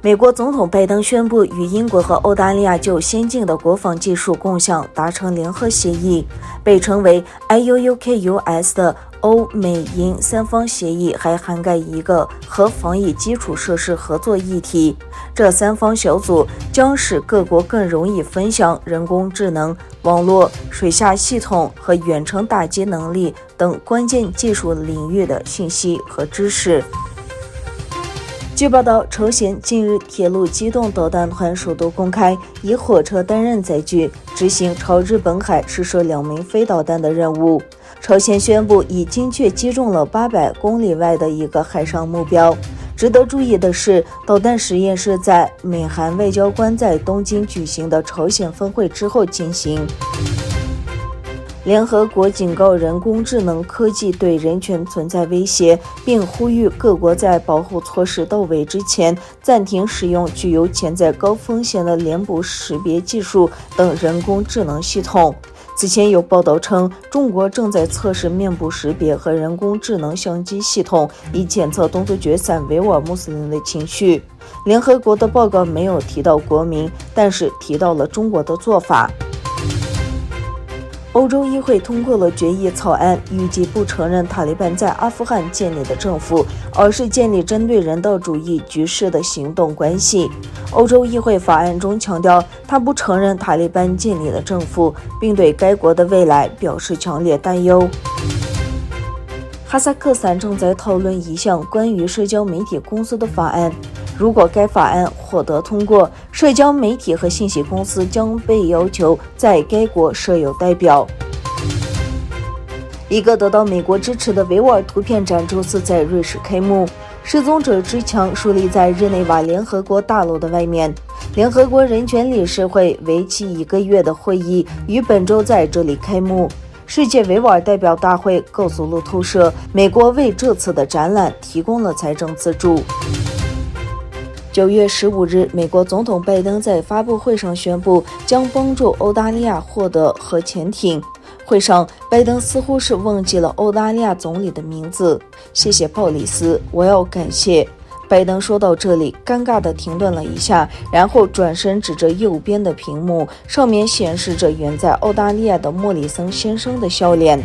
美国总统拜登宣布与英国和澳大利亚就先进的国防技术共享达成联合协议，被称为 IUUKUS 的欧美英三方协议还涵盖一个和防疫基础设施合作议题。这三方小组将使各国更容易分享人工智能、网络、水下系统和远程打击能力等关键技术领域的信息和知识。据报道，朝鲜近日铁路机动导弹团首度公开以火车担任载具，执行朝日本海试射2枚飞导弹的任务。朝鲜宣布已精确击中了800公里外的一个海上目标。值得注意的是，导弹实验是在美韩外交官在东京举行的朝鲜峰会之后进行。联合国警告人工智能科技对人权存在威胁，并呼吁各国在保护措施到位之前暂停使用具有潜在高风险的脸部识别技术等人工智能系统。此前有报道称，中国正在测试面部识别和人工智能相机系统，以检测东突厥散维吾尔穆斯林的情绪。联合国的报告没有提到国名，但是提到了中国的做法。欧洲议会通过了决议草案，预计不承认塔利班在阿富汗建立的政府，而是建立针对人道主义局势的行动关系。欧洲议会法案中强调，他不承认塔利班建立的政府，并对该国的未来表示强烈担忧。哈萨克斯坦正在讨论一项关于社交媒体公司的法案。如果该法案获得通过，社交媒体和信息公司将被要求在该国设有代表。一个得到美国支持的维吾尔图片展周四在瑞士开幕。失踪者之墙树立在日内瓦联合国大楼的外面。联合国人权理事会为期1个月的会议于本周在这里开幕。世界维吾尔代表大会告诉路透社，美国为这次的展览提供了财政资助。9月15日，美国总统拜登在发布会上宣布将帮助澳大利亚获得核潜艇。会上，拜登似乎是忘记了澳大利亚总理的名字。谢谢鲍里斯，我要感谢。拜登说到这里，尴尬地停顿了一下，然后转身指着右边的屏幕，上面显示着远在澳大利亚的莫里森先生的笑脸。